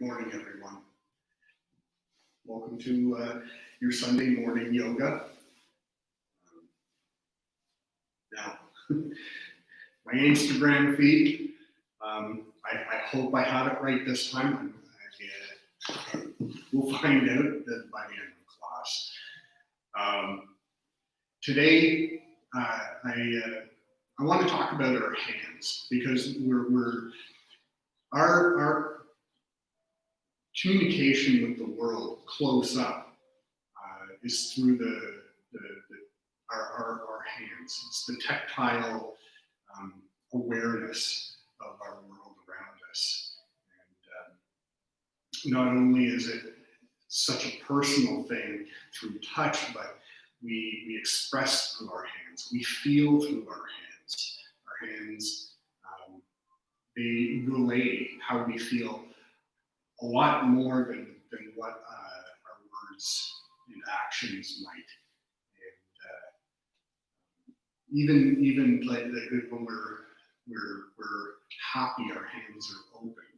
morning, everyone. Welcome to your Sunday morning yoga. Now, my Instagram feed, I hope I have it right this time. We'll find out by the end of class. Today, I want to talk about our hands because our communication with the world close up is through our hands. It's the tactile awareness of our world around us. And not only is it such a personal thing through touch, but we express through our hands. We feel through our hands. Our hands, they relay how we feel a lot more than what our words and actions might. And even like when we're happy, our hands are open.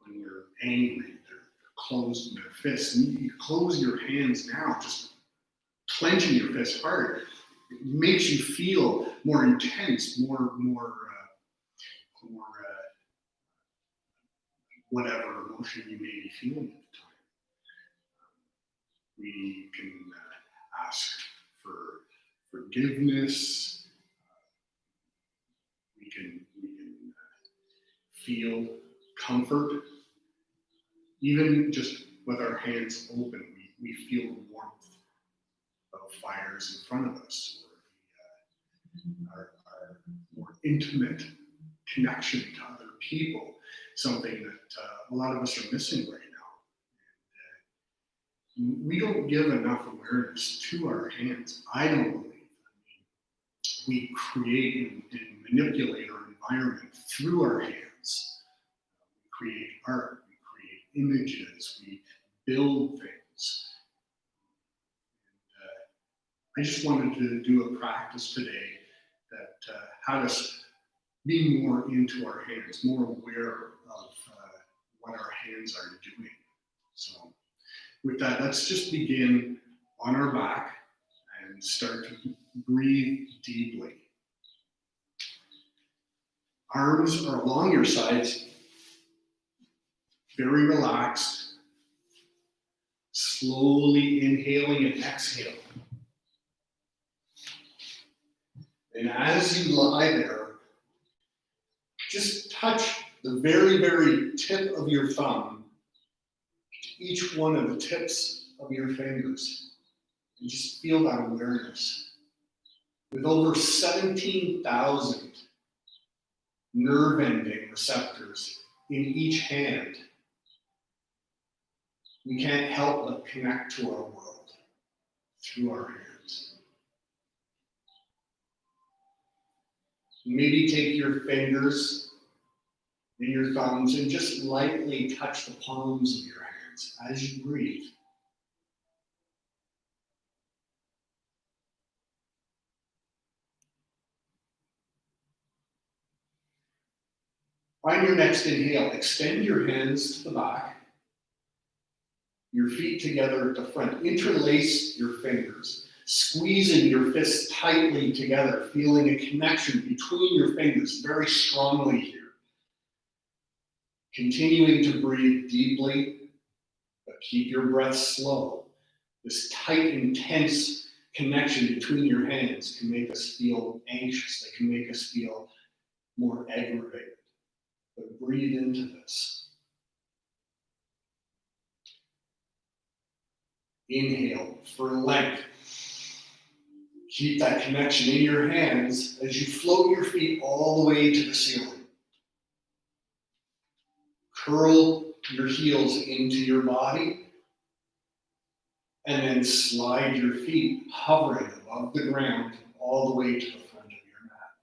When we're angry, they're closed in their fists. And you close your hands now, just clenching your fist hard. It makes you feel more intense, more whatever emotion you may be feeling at the time. We can ask for forgiveness. We can feel comfort. Even just with our hands open, we feel the warmth of fires in front of us, or our more intimate connection to other people, something that a lot of us are missing right now. And we don't give enough awareness to our hands, I don't believe. We create and manipulate our environment through our hands. We create art, we create images, we build things. And I just wanted to do a practice today that had us be more into our hands, more aware of what our hands are doing. So with that, let's just begin on our back and start to breathe deeply. Arms are along your sides, very relaxed. Slowly inhaling and exhaling. And as you lie there, just touch the very, very tip of your thumb to each one of the tips of your fingers. And just feel that awareness. With over 17,000 nerve ending receptors in each hand, we can't help but connect to our world through our hands. Maybe take your fingers and your thumbs and just lightly touch the palms of your hands as you breathe. On your next inhale, extend your hands to the back, your feet together at the front. Interlace your fingers, squeezing your fists tightly together, feeling a connection between your fingers very strongly here. Continuing to breathe deeply, but keep your breath slow. This tight, intense connection between your hands can make us feel anxious. They can make us feel more aggravated. But breathe into this. Inhale for length. Keep that connection in your hands as you float your feet all the way to the ceiling. Curl your heels into your body and then slide your feet hovering above the ground all the way to the front of your mat.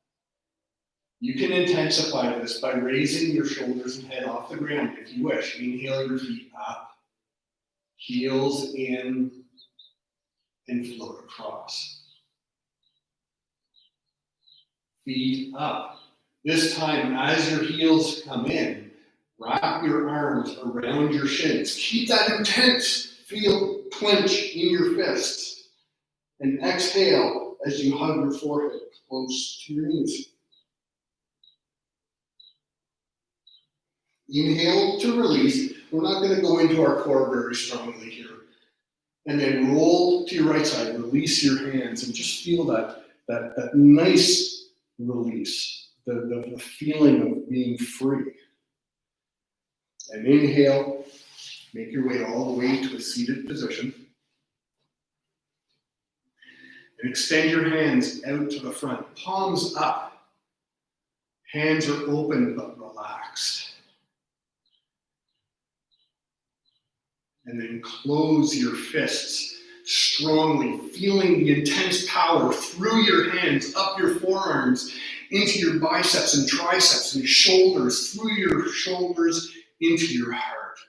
You can intensify this by raising your shoulders and head off the ground if you wish. Inhale your feet up, heels in, and float across. Feet up. This time, as your heels come in, Wrap your arms around your shins. Keep that intense feel clench in your fists. And exhale as you hug your forehead close to your knees. Inhale to release. We're not going to go into our core very strongly here. And then roll to your right side. Release your hands and just feel that nice release, the feeling of being free. And inhale, make your way all the way to a seated position. And extend your hands out to the front, palms up. Hands are open but relaxed. And then close your fists strongly, feeling the intense power through your hands, up your forearms, into your biceps and triceps and your shoulders, through your shoulders, into your heart.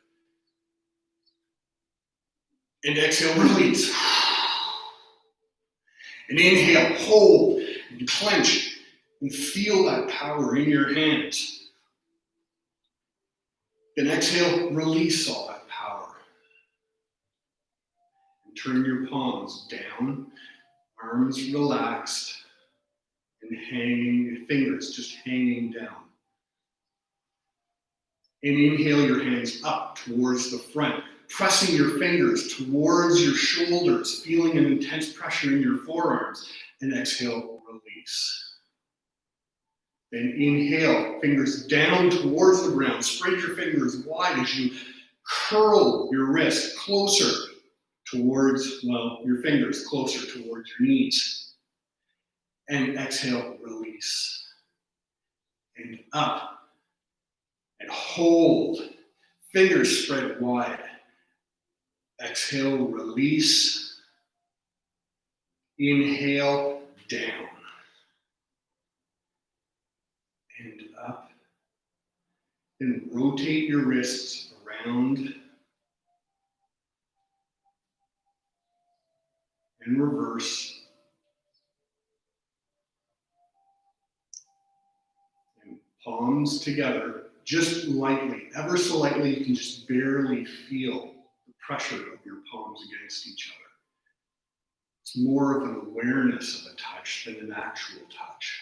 And exhale, release. And inhale, hold and clench and feel that power in your hands. Then exhale, release all that power. And turn your palms down, arms relaxed, and hanging, fingers just hanging down. And inhale your hands up towards the front, pressing your fingers towards your shoulders, feeling an intense pressure in your forearms. And exhale, release. Then inhale, fingers down towards the ground. Spread your fingers wide as you curl your wrist closer towards, your fingers closer towards your knees. And exhale, release. And up. And hold. Fingers spread wide. Exhale, release. Inhale, down. And up. And rotate your wrists around. And reverse. And palms together. Just lightly, ever so lightly, you can just barely feel the pressure of your palms against each other. It's more of an awareness of a touch than an actual touch.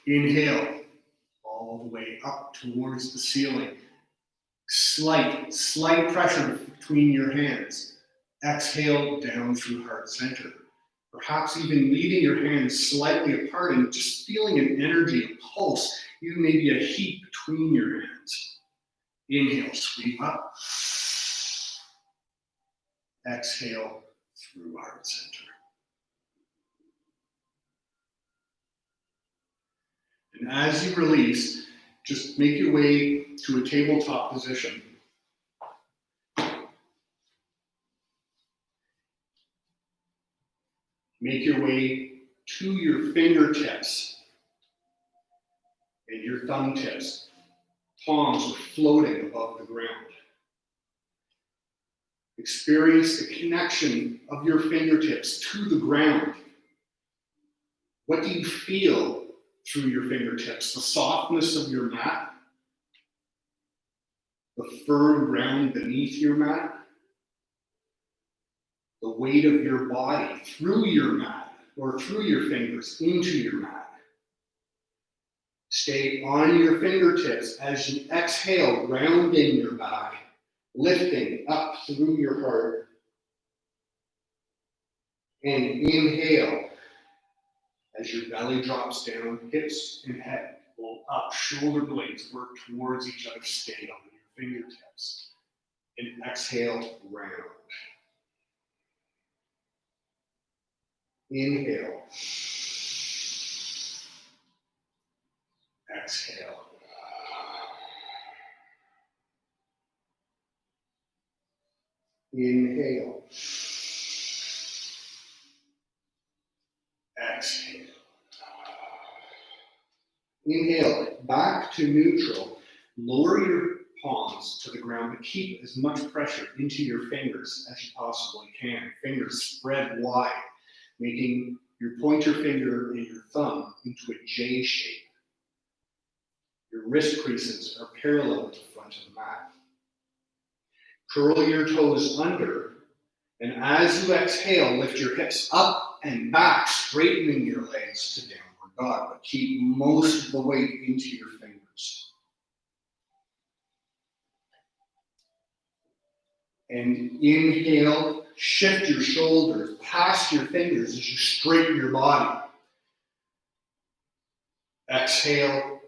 Inhale, all the way up towards the ceiling. Slight pressure between your hands. Exhale, down through heart center. Perhaps even leaving your hands slightly apart and just feeling an energy, a pulse, even maybe a heat between your hands. Inhale, sweep up. Exhale through heart center. And as you release, just make your way to a tabletop position. Make your way to your fingertips and your thumb tips. Palms are floating above the ground. Experience the connection of your fingertips to the ground. What do you feel through your fingertips? The softness of your mat? The firm ground beneath your mat? The weight of your body through your mat or through your fingers into your mat. Stay on your fingertips as you exhale, rounding your back, lifting up through your heart. And inhale as your belly drops down, hips and head pull up, shoulder blades work towards each other, stay on your fingertips. And exhale, round. Inhale. Exhale. Inhale. Exhale. Inhale, back to neutral. Lower your palms to the ground, but keep as much pressure into your fingers as you possibly can. Fingers spread wide, making your pointer finger and your thumb into a J shape. Your wrist creases are parallel to the front of the mat. Curl your toes under, and as you exhale, lift your hips up and back, straightening your legs to downward dog, but keep most of the weight into your fingers. And inhale, shift your shoulders past your fingers as you straighten your body. Exhale,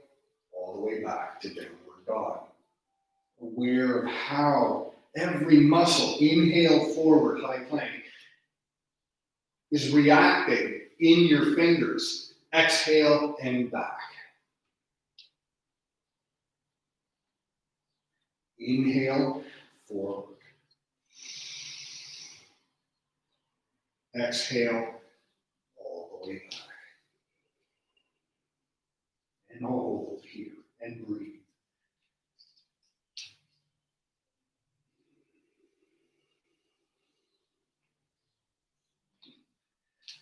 all the way back to downward dog. Aware of how every muscle, inhale forward, high plank, is reacting in your fingers. Exhale and back. Inhale, forward. Exhale, all the way back. And hold here and breathe.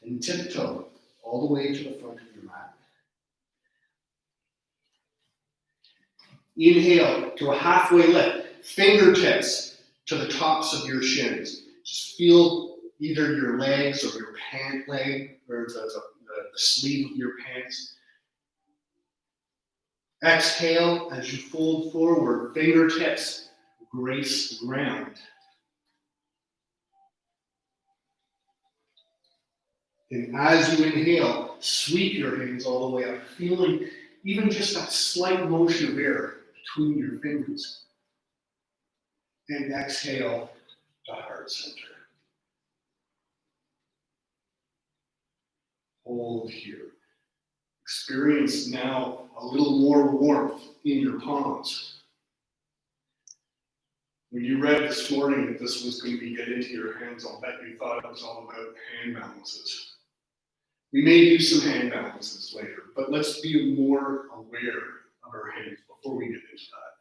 And tiptoe all the way to the front of your mat. Inhale to a halfway lift, fingertips to the tops of your shins. Just feel either your legs or your pant leg or the sleeve of your pants. Exhale as you fold forward, fingertips grace the ground. And as you inhale, sweep your hands all the way up, feeling even just that slight motion of air between your fingers. And exhale to heart center. Hold here. Experience now a little more warmth in your palms. When you read this morning that this was going to be get into your hands, I'll bet you thought it was all about hand balances. We may do some hand balances later, but let's be more aware of our hands before we get into that.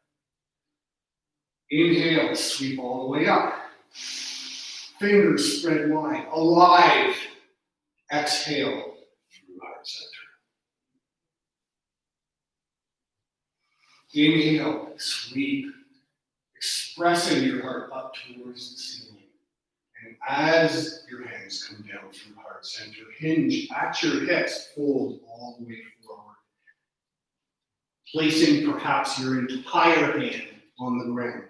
Inhale, sweep all the way up. Fingers spread wide, alive. Exhale through heart center. Inhale, sweep, expressing your heart up towards the ceiling. And as your hands come down through heart center, hinge at your hips, fold all the way forward. Placing perhaps your entire hand on the ground.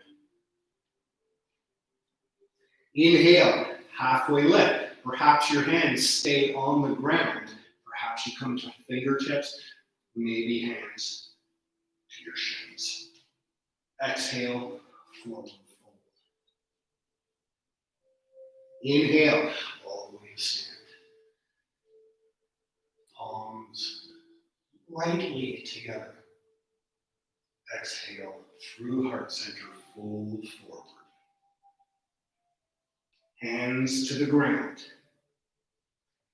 Inhale, halfway lift. Perhaps your hands stay on the ground. Perhaps you come to fingertips, maybe hands to your shins. Exhale, forward. Inhale, all the way to stand. Palms lightly together. Exhale, through heart center, fold forward. Hands to the ground.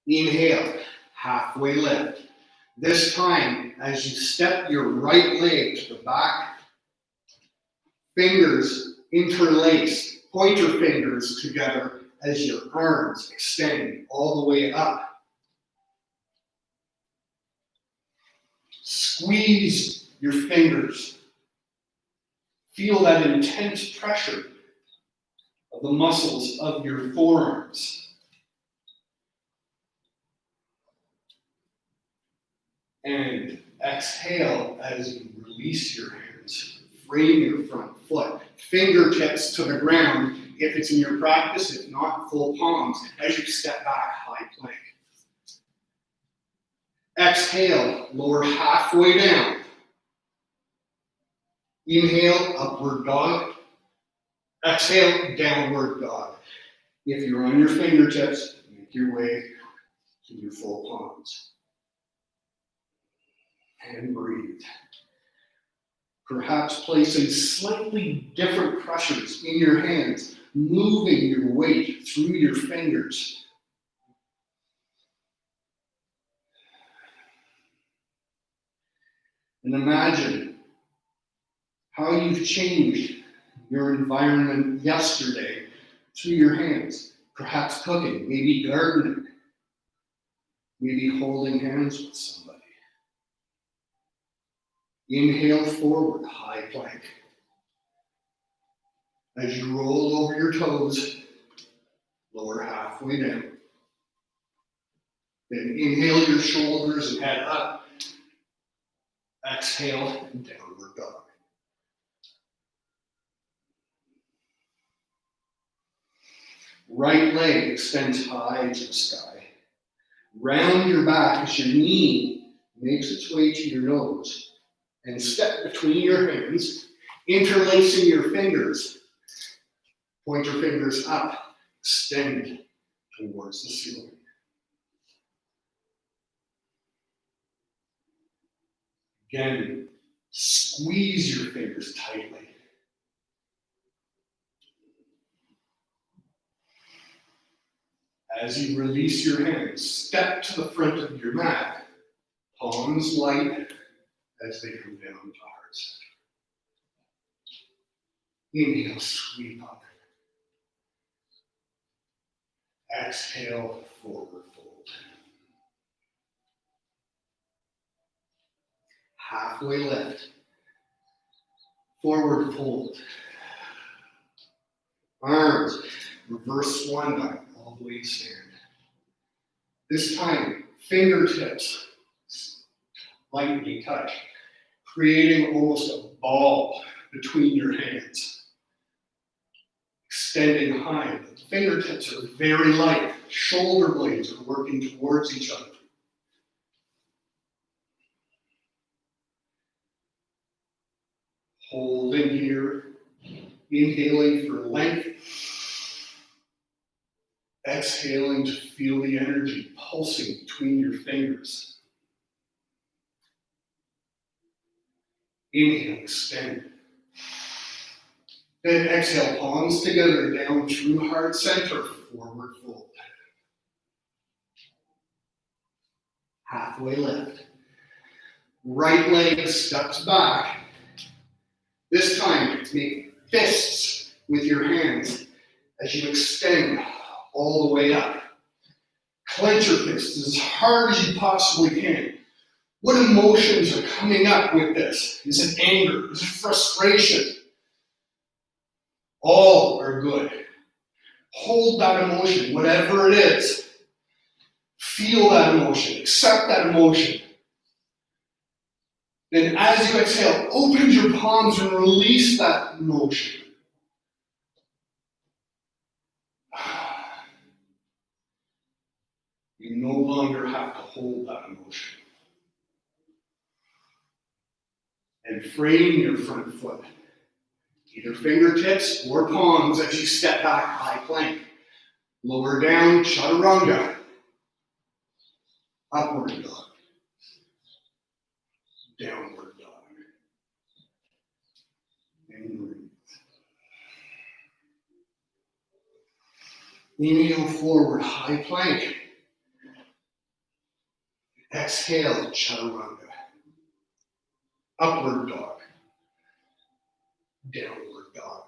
Inhale, halfway lift. This time, as you step your right leg to the back, fingers interlace, pointer fingers together as your arms extend all the way up. Squeeze your fingers. Feel that intense pressure of the muscles of your forearms. And exhale as you release your hands. Frame your front foot. Fingertips to the ground if it's in your practice, if not, full palms as you step back, high plank. Exhale, lower halfway down. Inhale, upward dog. Exhale, downward dog. If you're on your fingertips, make your way to your full palms. And breathe. Perhaps placing slightly different pressures in your hands, moving your weight through your fingers. And imagine how you've changed your environment yesterday through your hands. Perhaps cooking, maybe gardening, maybe holding hands with somebody. Inhale forward, high plank. As you roll over your toes, lower halfway down. Then inhale your shoulders and head up. Exhale, downward dog. Right leg extends high to the sky. Round your back as your knee makes its way to your nose. And step between your hands, interlacing your fingers. Point your fingers up, extend towards the ceiling. Again, squeeze your fingers tightly. As you release your hands, step to the front of your mat, palms light as they come down to heart center. Inhale, sweep up. Exhale, forward fold. Halfway lift. Forward fold. Arms, reverse swan dive, all the way to stand. This time, fingertips lightly touch, creating almost a ball between your hands. Extending high. The fingertips are very light. Shoulder blades are working towards each other. Holding here. Inhaling for length. Exhaling to feel the energy pulsing between your fingers. Inhale, extend. Then exhale, palms together, down through heart center, forward fold. Halfway lift. Right leg steps back. This time, make fists with your hands as you extend all the way up. Clench your fists as hard as you possibly can. What emotions are coming up with this? Is it anger? Is it frustration? All are good. Hold that emotion, whatever it is. Feel that emotion. Accept that emotion. Then as you exhale, open your palms and release that emotion. You no longer have to hold that emotion. And frame your front foot. Either fingertips or palms as you step back, high plank. Lower down, chaturanga. Upward dog. Downward dog. And breathe. Inhale forward, high plank. Exhale, chaturanga. Upward dog. Downward dog.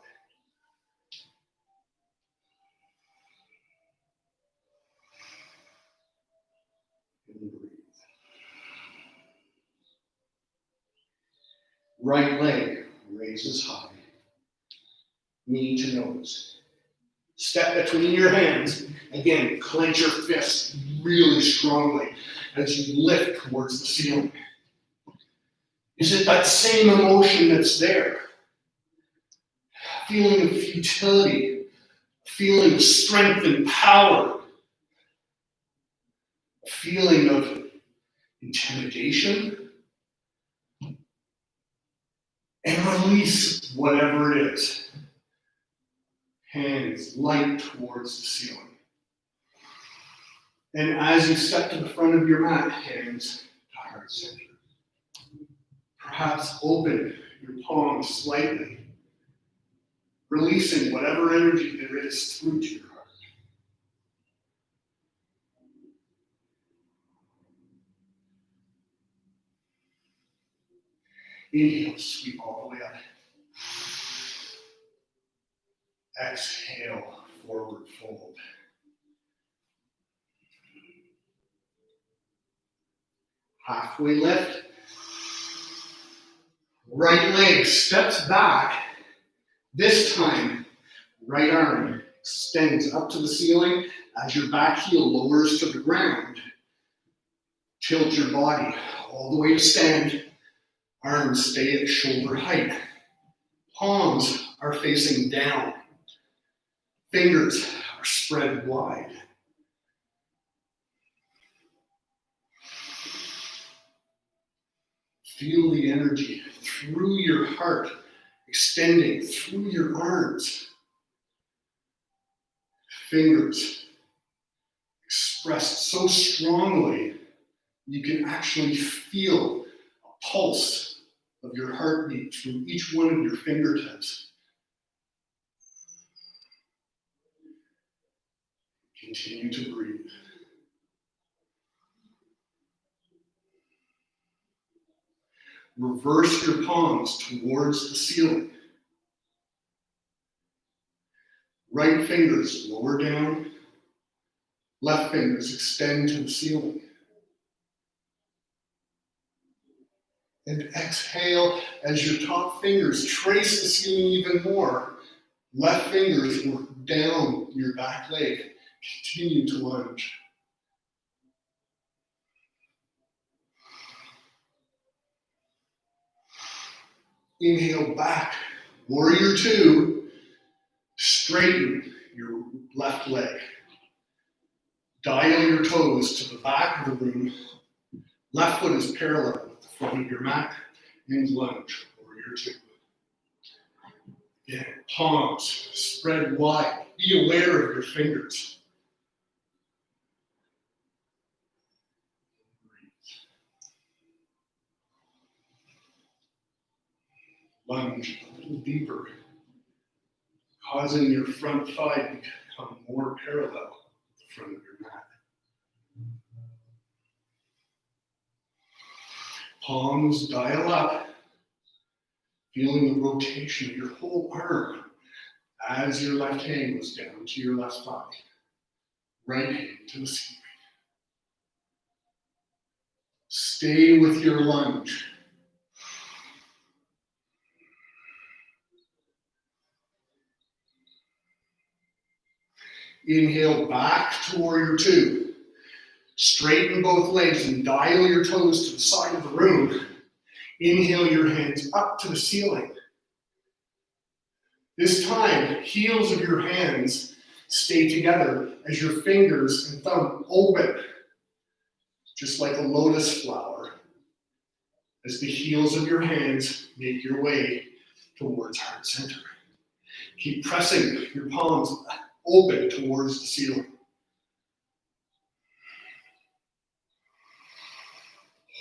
And breathe. Right leg raises high. Knee to nose. Step between your hands. Again, clench your fists really strongly as you lift towards the ceiling. Is it that same emotion that's there? A feeling of futility, a feeling of strength and power, a feeling of intimidation, and release whatever it is. Hands light towards the ceiling. And as you step to the front of your mat, hands to heart center. Perhaps open your palms slightly, releasing whatever energy there is through to your heart. Inhale, sweep all the way up. Exhale, forward fold. Halfway lift. Right leg steps back. This time, right arm extends up to the ceiling. As your back heel lowers to the ground, tilt your body all the way to stand. Arms stay at shoulder height. Palms are facing down. Fingers are spread wide. Feel the energy through your heart, extending through your arms. Fingers expressed so strongly, you can actually feel a pulse of your heartbeat through each one of your fingertips. Continue to breathe. Reverse your palms towards the ceiling. Right fingers lower down. Left fingers extend to the ceiling. And exhale as your top fingers trace the ceiling even more. Left fingers work down your back leg. Continue to lunge. Inhale back, warrior two. Straighten your left leg. Dial your toes to the back of the room. Left foot is parallel with the front of your mat. And lunge, warrior two. Again, palms spread wide. Be aware of your fingers. Lunge a little deeper, causing your front thigh to become more parallel with the front of your mat. Palms dial up, feeling the rotation of your whole arm as your left hand goes down to your left thigh, right hand to the ceiling. Stay with your lunge. Inhale back to warrior two. Straighten both legs and dial your toes to the side of the room. Inhale your hands up to the ceiling. This time, heels of your hands stay together as your fingers and thumb open, just like a lotus flower, as the heels of your hands make your way towards heart center. Keep pressing your palms open towards the ceiling.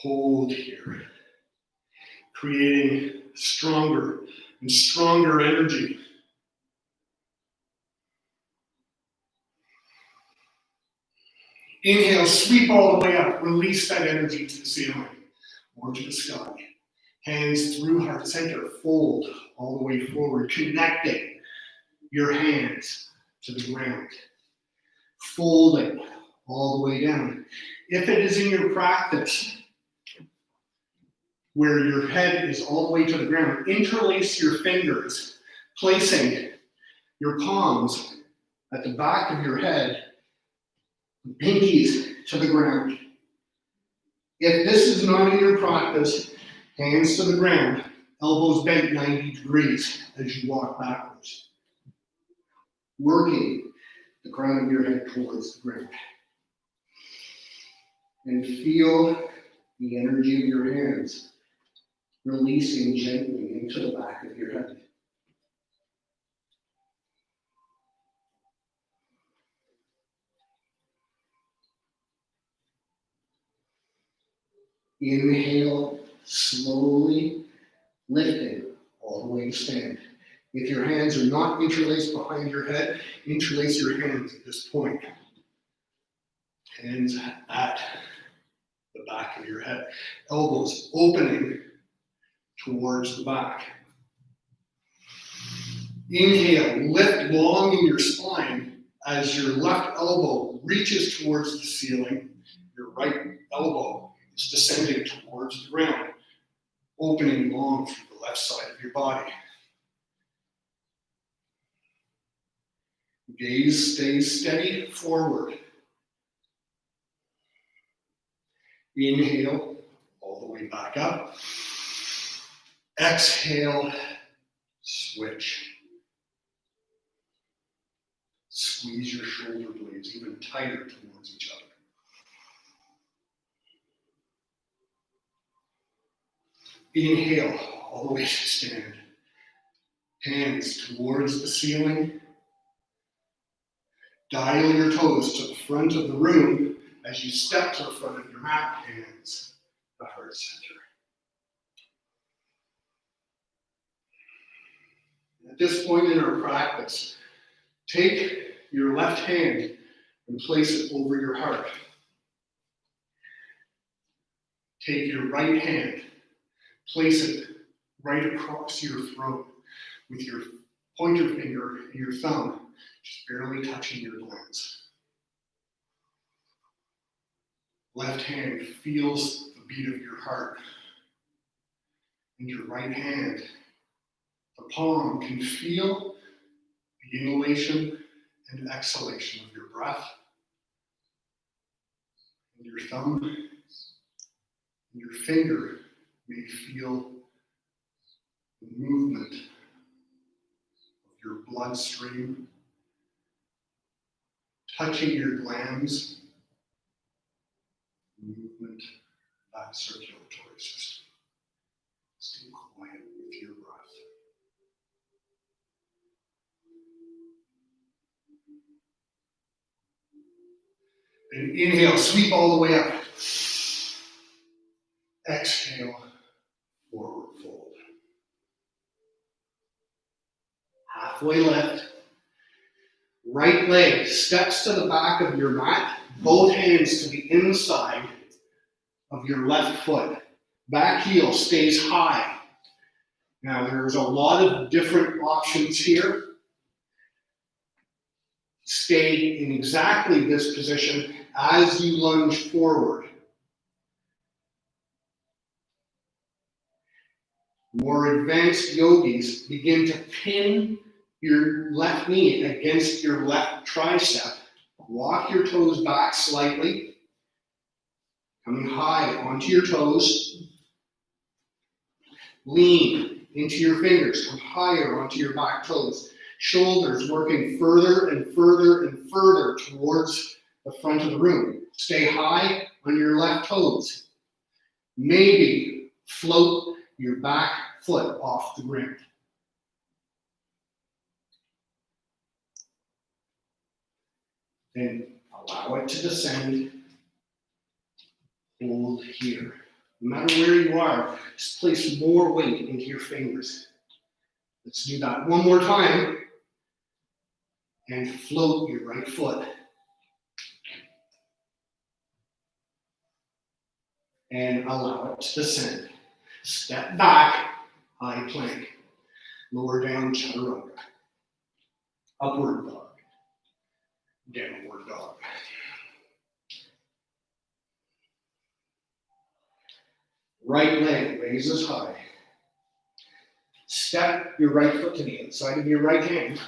Hold here, creating stronger and stronger energy. Inhale, sweep all the way up, release that energy to the ceiling or to the sky. Hands through heart center, fold all the way forward, connecting your hands to the ground. Folding all the way down. If it is in your practice where your head is all the way to the ground, interlace your fingers, placing your palms at the back of your head, pinkies to the ground. If this is not in your practice, hands to the ground, elbows bent 90 degrees as you walk backwards. Working the crown of your head towards the ground. And feel the energy of your hands releasing gently into the back of your head. Inhale, slowly lifting all the way to stand. If your hands are not interlaced behind your head, interlace your hands at this point. Hands at the back of your head. Elbows opening towards the back. Inhale, lift long in your spine as your left elbow reaches towards the ceiling. Your right elbow is descending towards the ground, opening long through the left side of your body. Gaze stays steady forward. Inhale, all the way back up. Exhale, switch. Squeeze your shoulder blades even tighter towards each other. Inhale, all the way to stand. Hands towards the ceiling. Dial your toes to the front of the room as you step to the front of your mat, hands the heart center. At this point in our practice, take your left hand and place it over your heart. Take your right hand, place it right across your throat with your pointer finger and your thumb just barely touching your glands. Left hand feels the beat of your heart. And your right hand, the palm, can feel the inhalation and exhalation of your breath. And your thumb and your finger may feel the movement of your bloodstream touching your glands, movement of that circulatory system. Stay quiet with your breath. And inhale, sweep all the way up. Exhale, forward fold. Halfway lift. Right leg steps to the back of your mat, both hands to the inside of your left foot. Back heel stays high. Now there's a lot of different options here. Stay in exactly this position as you lunge forward. More advanced yogis begin to pin your left knee against your left tricep. Walk your toes back slightly, coming high onto your toes. Lean into your fingers, come higher onto your back toes. Shoulders working further and further and further towards the front of the room. Stay high on your left toes. Maybe float your back foot off the ground. Then allow it to descend. Hold here. No matter where you are, just place more weight into your fingers. Let's do that one more time. And float your right foot. And allow it to descend. Step back, high plank. Lower down, chaturanga. Upward dog. Downward dog. Right leg raises high. Step your right foot to the inside of your right hand.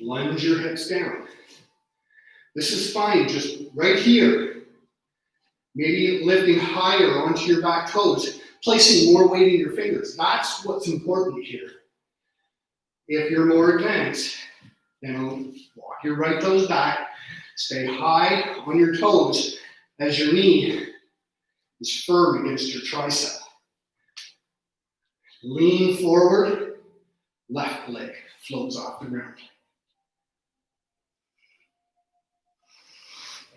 Lunge your hips down. This is fine, just right here. Maybe lifting higher onto your back toes, placing more weight in your fingers. That's what's important here. If you're more advanced, then walk your right toes back. Stay high on your toes as your knee is firm against your tricep. Lean forward, left leg floats off the ground.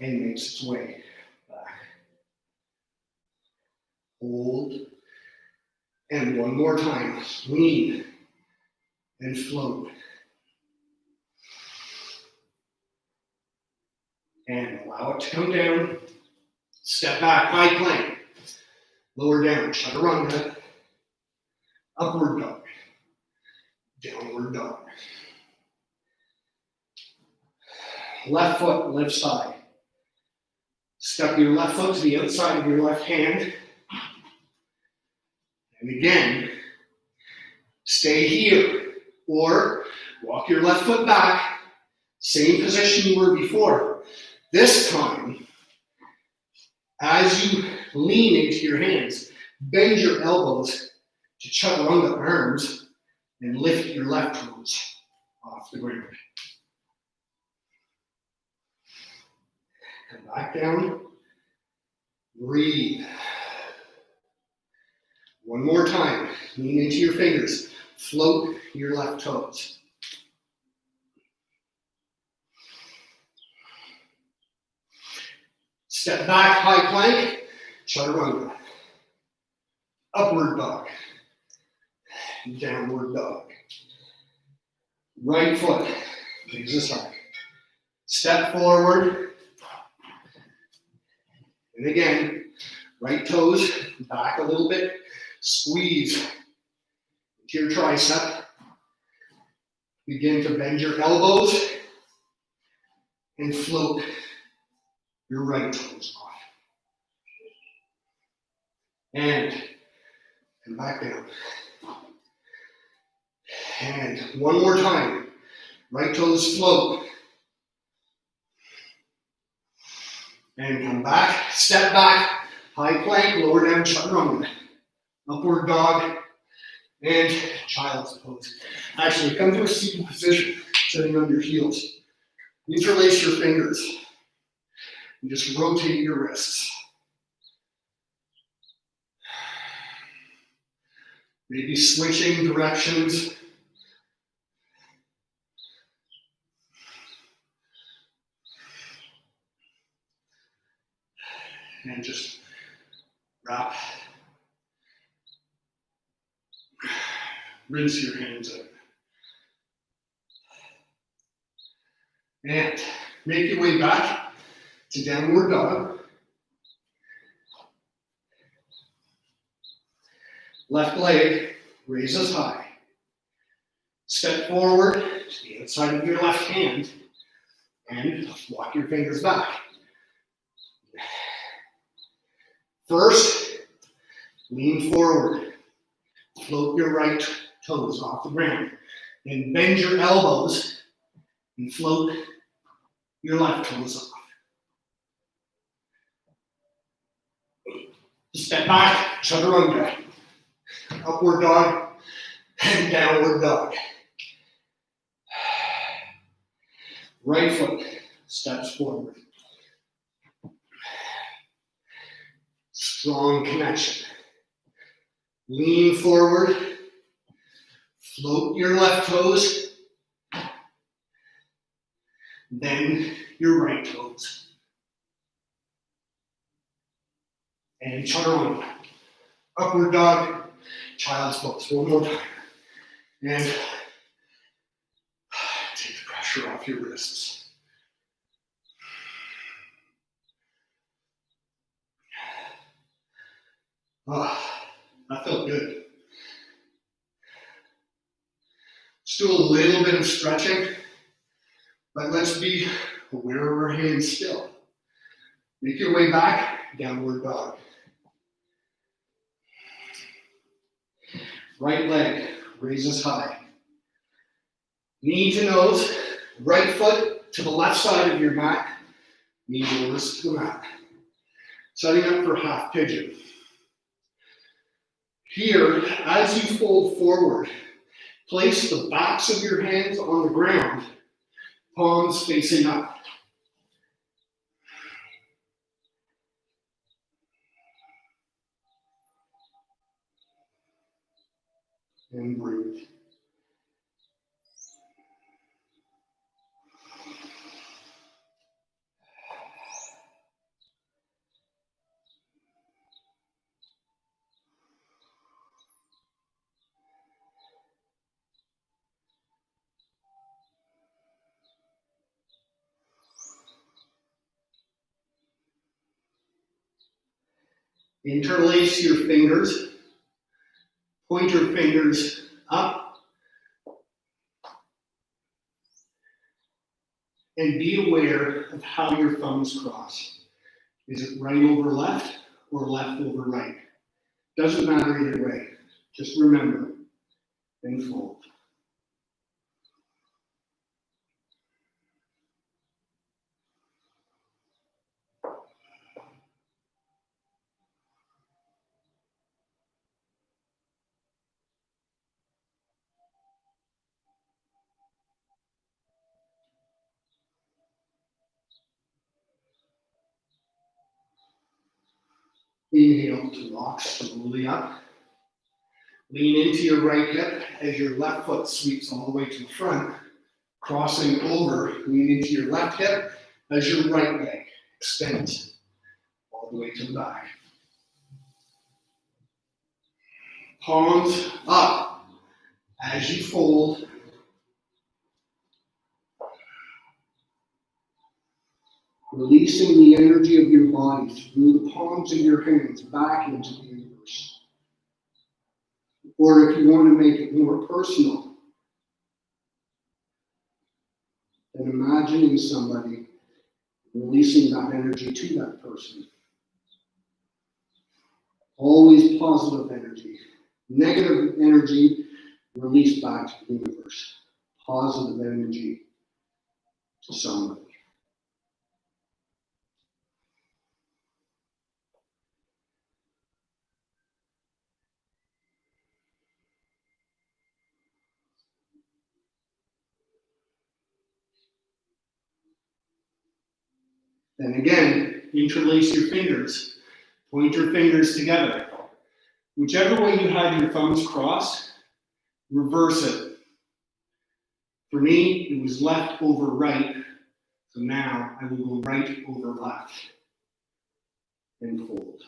And makes its way back. Hold. And one more time, lean and float. And allow it to come down. Step back, high plank. Lower down, chaturanga. Upward dog. Downward dog. Left foot lifts high. Step your left foot to the outside of your left hand. And again, stay here. Or walk your left foot back, same position you were before. This time, as you lean into your hands, bend your elbows to chaturanga arms and lift your left toes off the ground. Come back down. Breathe. One more time. Lean into your fingers. Float your left toes. Step back, high plank, chaturanga. Upward dog. Downward dog. Right foot raises high. Step forward. And again, right toes back a little bit. Squeeze into your tricep. Begin to bend your elbows and float your right toes off. And come back down. And one more time. Right toes float. And come back. Step back. High plank, lower down chaturanga. Upward dog. And child's pose. Actually, come to a seated position, sitting on your heels. Interlace your fingers. And just rotate your wrists. Maybe switching directions. And just wrap. Rinse your hands out. And make your way back to downward dog. Left leg raises high. Step forward to the outside of your left hand and walk your fingers back. First, lean forward. Float your right toes off the ground. And bend your elbows and float your left toes off. Step back, chaturanga. Upward dog and downward dog. Right foot steps forward. Strong connection. Lean forward. Float your left toes. Bend your right toes. And chaturanga. Upward dog. Child's pose. One more time. And take the pressure off your wrists. That felt good. Let's do a little bit of stretching, but let's be aware of our hands still. Make your way back, downward dog. Right leg raises high. Knee to nose, right foot to the left side of your mat, knee lowers to the mat. Setting up for half pigeon. Here, as you fold forward, place the backs of your hands on the ground, palms facing up. And breathe. Interlace your fingers, pointer fingers up, and be aware of how your thumbs cross. Is it right over left or left over right? Doesn't matter either way. Just remember, and fold. Inhale to rock slowly up. Lean into your right hip as your left foot sweeps all the way to the front. Crossing over, lean into your left hip as your right leg extends all the way to the back. Palms up as you fold. Releasing the energy of your body through the palms of your hands back into the universe. Or if you want to make it more personal, then imagining somebody releasing that energy to that person. Always positive energy. Negative energy released back to the universe. Positive energy to somebody. Then again, interlace your fingers. Point your fingers together. Whichever way you had your thumbs crossed, reverse it. For me, it was left over right, so now I will go right over left and fold.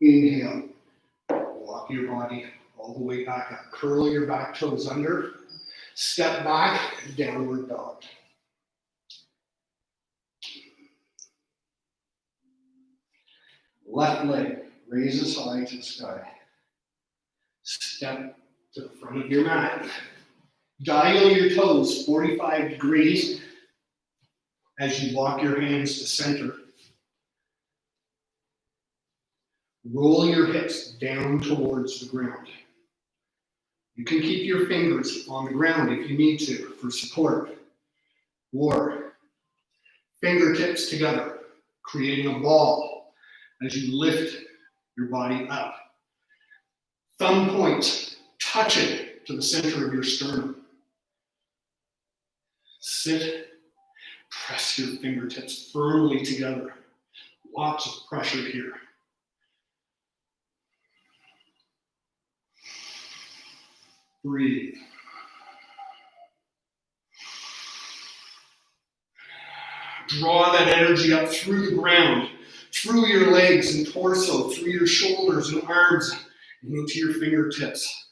Inhale, walk your body all the way back up. Curl your back toes under, step back, downward dog. Left leg raises high to the sky. Step to the front of your mat. Dial your toes 45 degrees as you walk your hands to center. Roll your hips down towards the ground. You can keep your fingers on the ground if you need to for support. Or fingertips together, creating a ball as you lift your body up. Thumb points touching to the center of your sternum. Sit, press your fingertips firmly together. Lots of pressure here. Breathe. Draw that energy up through the ground, through your legs and torso, through your shoulders and arms, and into your fingertips.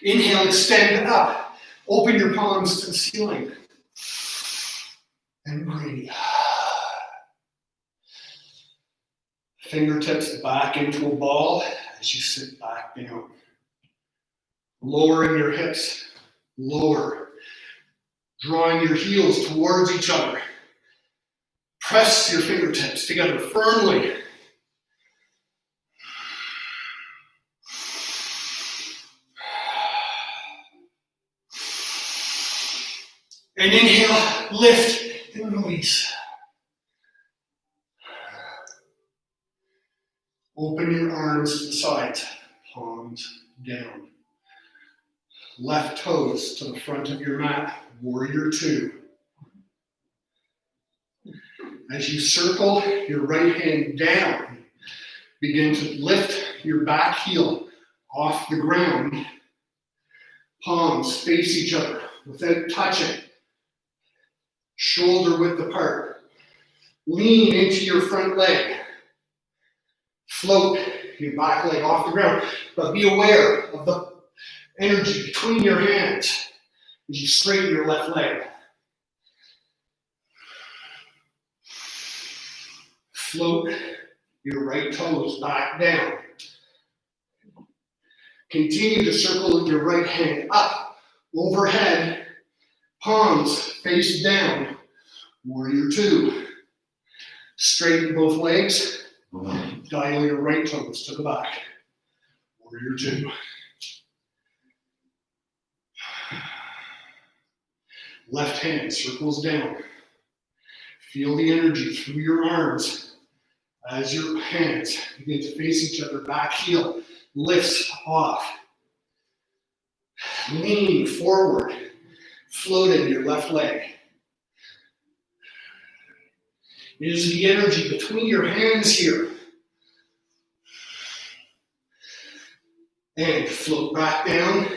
Inhale, extend up. Open your palms to the ceiling. And breathe. Fingertips back into a ball as you sit back down. Lowering your hips, lower. Drawing your heels towards each other. Press your fingertips together firmly. And inhale, lift and release. Open your arms to the sides, palms down. Left toes to the front of your mat, warrior two. As you circle your right hand down, begin to lift your back heel off the ground. Palms face each other without touching. Shoulder width apart. Lean into your front leg. Float your back leg off the ground, but be aware of the energy between your hands. As you straighten your left leg. Float your right toes back down. Continue to circle your right hand up, overhead, palms face down, warrior two. Straighten both legs, dial your right toes to the back, warrior two. Left hand circles down. Feel the energy through your arms as your hands begin to face each other, back heel lifts off. Lean forward, floating your left leg. Use the energy between your hands here. And float back down.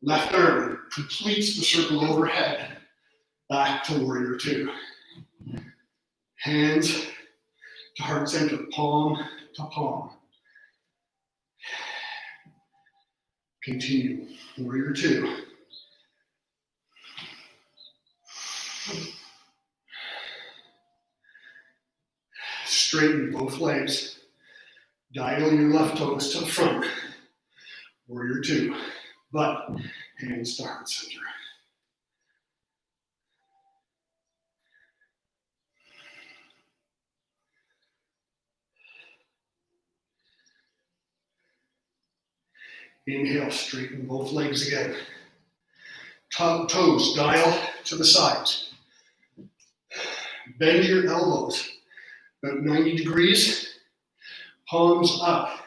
Left arm completes the circle overhead. Back to warrior two. Hands to heart center, palm to palm. Continue, warrior two. Straighten both legs. Dial your left toes to the front. Warrior two. Butt, hands to heart center. Inhale, straighten both legs again. Toes dial to the sides. Bend your elbows about 90 degrees. Palms up,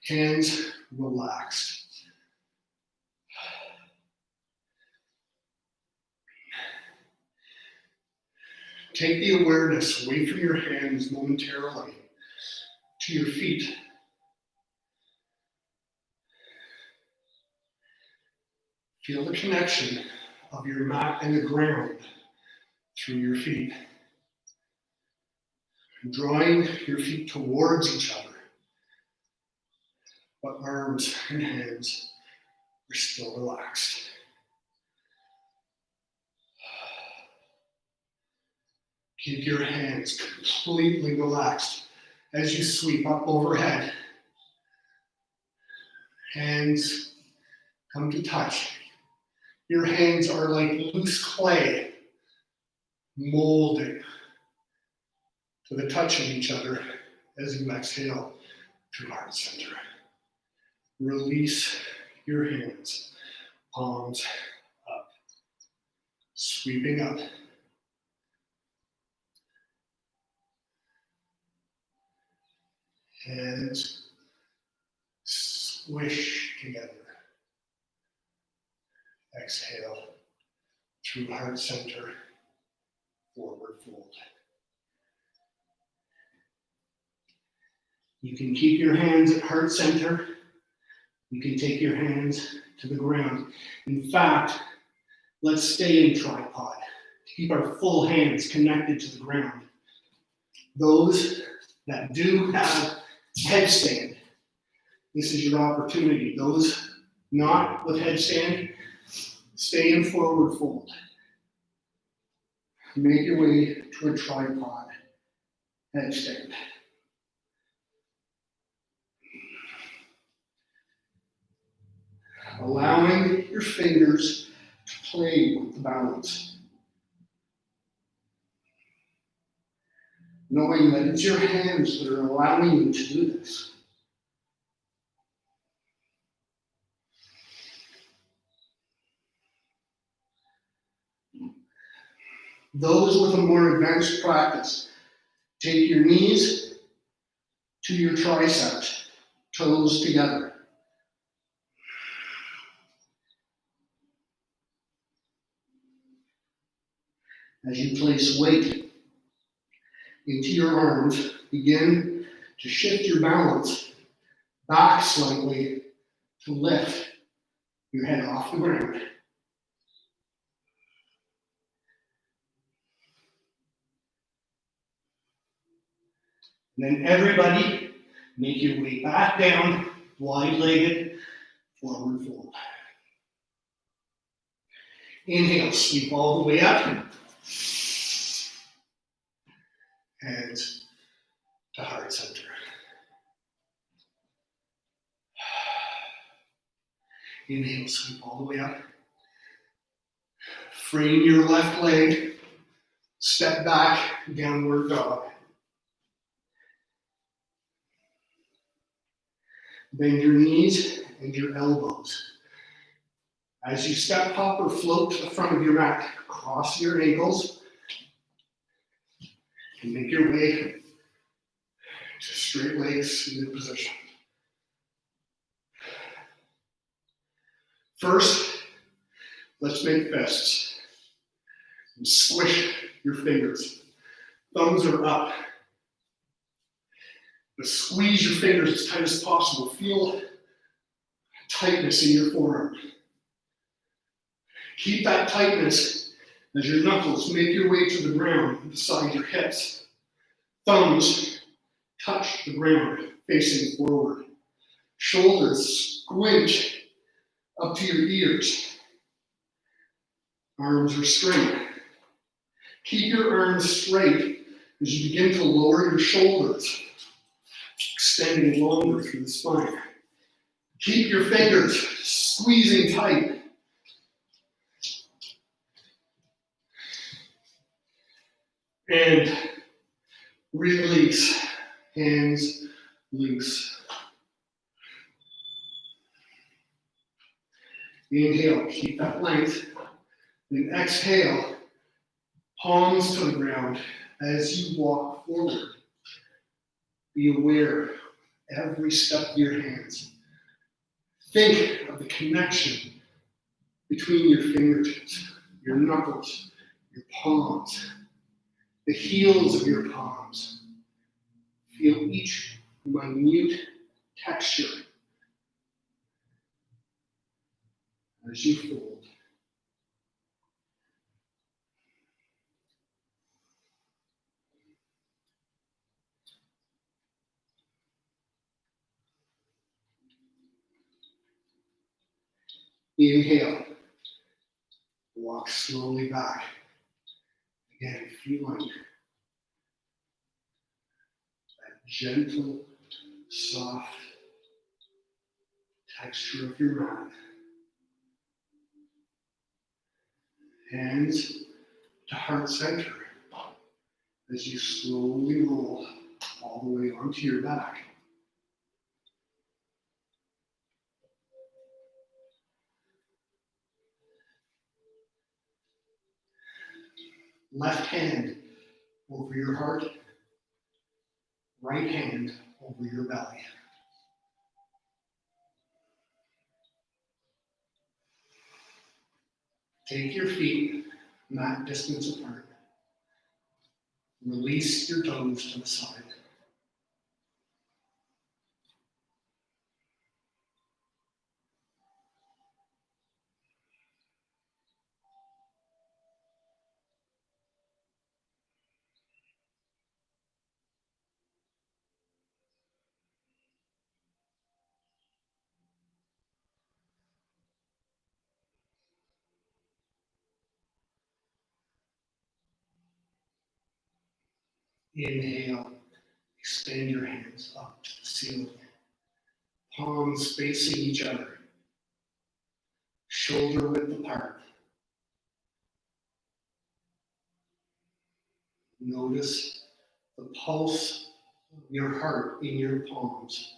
hands relaxed. Take the awareness away from your hands momentarily to your feet. Feel the connection of your mat and the ground through your feet. Drawing your feet towards each other, but arms and hands are still relaxed. Keep your hands completely relaxed as you sweep up overhead. Hands come to touch. Your hands are like loose clay, molding to the touch of each other as you exhale to heart center. Release your hands, palms up, sweeping up. Hands squish together. Exhale through heart center, forward fold. You can keep your hands at heart center. You can take your hands to the ground. In fact, let's stay in tripod to keep our full hands connected to the ground. Those that do have headstand, this is your opportunity. Those not with headstand, stay in forward fold. Make your way to a tripod headstand. Allowing your fingers to play with the balance. Knowing that it's your hands that are allowing you to do this. Those with a more advanced practice, take your knees to your triceps, toes together. As you place weight into your arms, begin to shift your balance back slightly to lift your head off the ground. And then everybody, make your way back down, wide-legged, forward fold. Inhale, sweep all the way up. Hands to heart center. Inhale, sweep all the way up. Frame your left leg. Step back, downward dog. Bend your knees and your elbows. As you step up or float to the front of your mat, cross your ankles and make your way to straight legs seated position. First, let's make fists. And squish your fingers. Thumbs are up. But squeeze your fingers as tight as possible. Feel tightness in your forearm. Keep that tightness as your knuckles make your way to the ground beside your hips. Thumbs touch the ground, facing forward. Shoulders squinch up to your ears. Arms are straight. Keep your arms straight as you begin to lower your shoulders, extending longer through the spine. Keep your fingers squeezing tight. And release, hands loose. Inhale, keep that length. Then exhale, palms to the ground as you walk forward. Be aware every step of your hands. Think of the connection between your fingertips, your knuckles, your palms, the heels of your palms. Feel each minute texture as you fold. Inhale, walk slowly back. Again, feeling that gentle, soft texture of your mat. Hands to heart center as you slowly roll all the way onto your back. Left hand over your heart, right hand over your belly. Take your feet mat distance apart. Release your toes to the side. Inhale, extend your hands up to the ceiling. Palms facing each other. Shoulder width apart. Notice the pulse of your heart in your palms.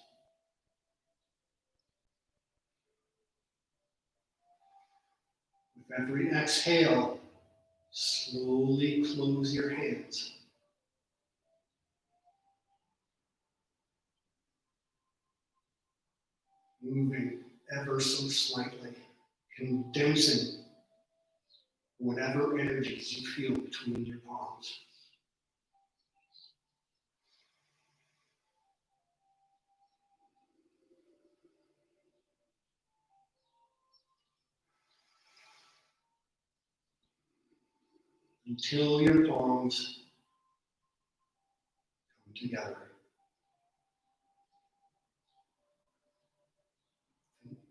With every exhale, slowly close your hands. Moving ever so slightly, condensing whatever energies you feel between your palms. Until your palms come together.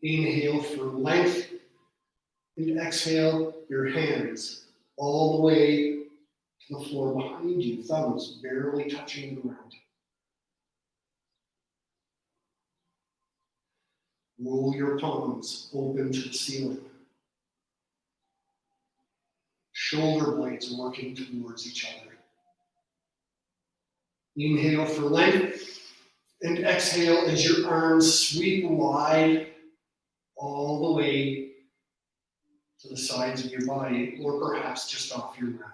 Inhale for length And exhale your hands all the way to the floor behind you, thumbs barely touching the ground. Roll your palms open to the ceiling. Shoulder blades working towards each other. Inhale for length and exhale as your arms sweep wide all the way to the sides of your body, or perhaps just off your mat.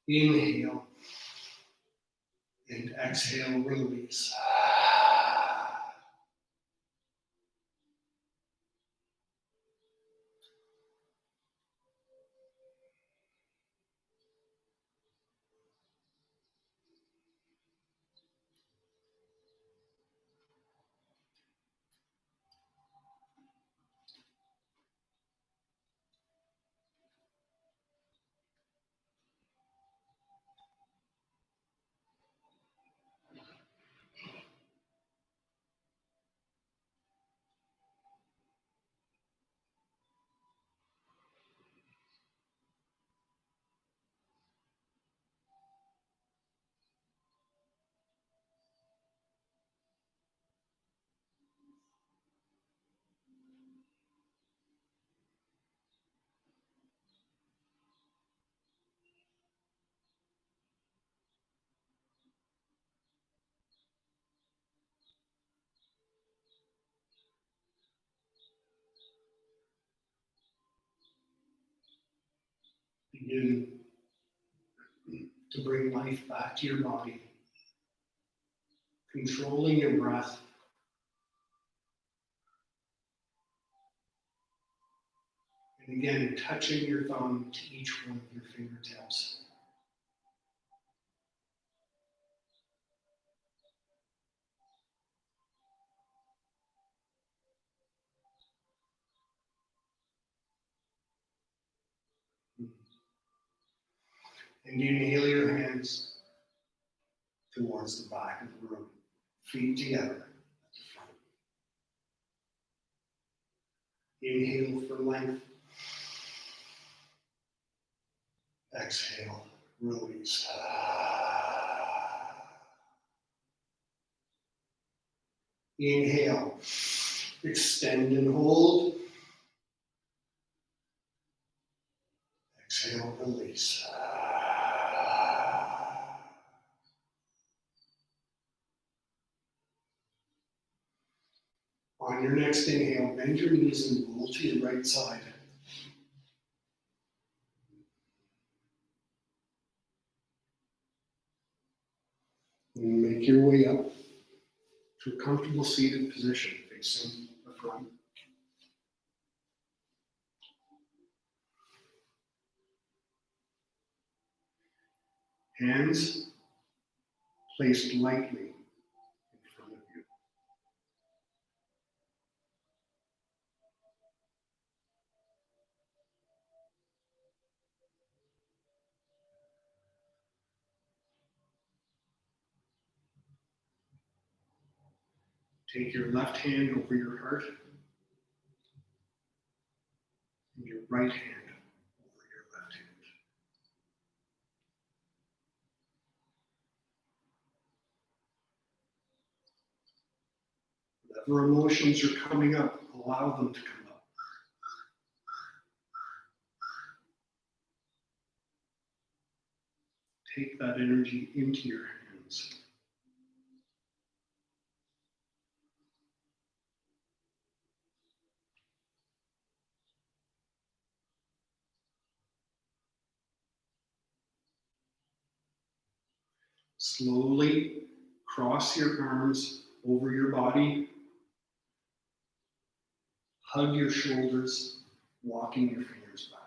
Inhale and exhale, release. Begin to bring life back to your body, controlling your breath. And again, touching your thumb to each one of your fingertips. And inhale your hands towards the back of the room, feet together at the front. Inhale for length. Exhale, release. Inhale, extend and hold. Exhale, release. On your next inhale, bend your knees and roll to your right side. And make your way up to a comfortable seated position facing the front. Hands placed lightly in front of you. Take your left hand over your heart and your right hand over your left hand. Whatever emotions are coming up, allow them to come up. Take that energy into your hands. Slowly cross your arms over your body. Hug your shoulders, walking your fingers back.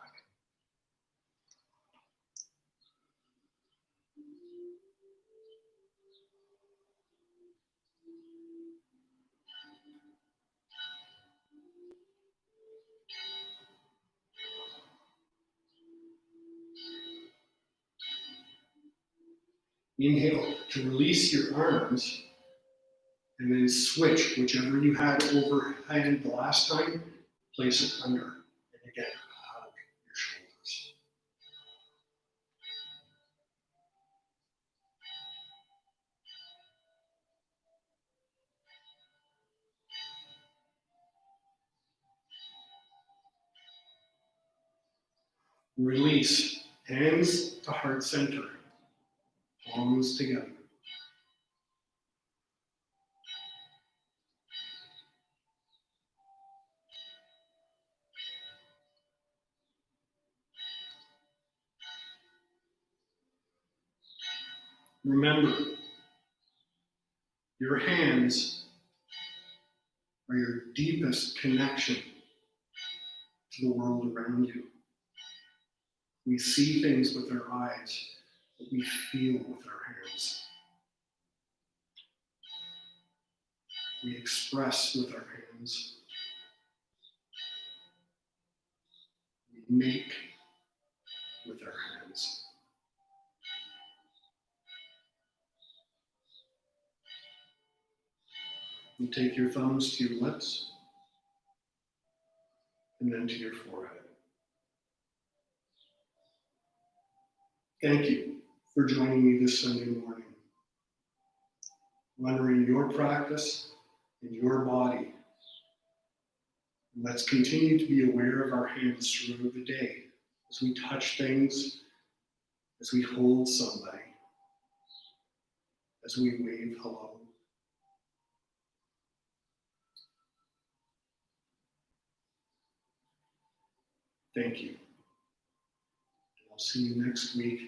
Inhale to release your arms And then switch whichever you had overhand the last time, place it under. And again, hug your shoulders. Release. Hands to heart center. Palms together. Remember, your hands are your deepest connection to the world around you. We see things with our eyes, but we feel with our hands. We express with our hands. We make with our hands. You take your thumbs to your lips and then to your forehead. Thank you for joining me this Sunday morning. Honoring your practice and your body. Let's continue to be aware of our hands throughout the day as we touch things, as we hold somebody, as we wave hello. Thank you. I'll see you next week.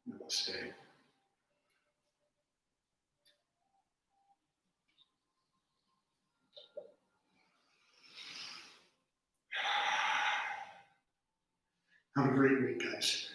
Namaste. Have a great week, guys.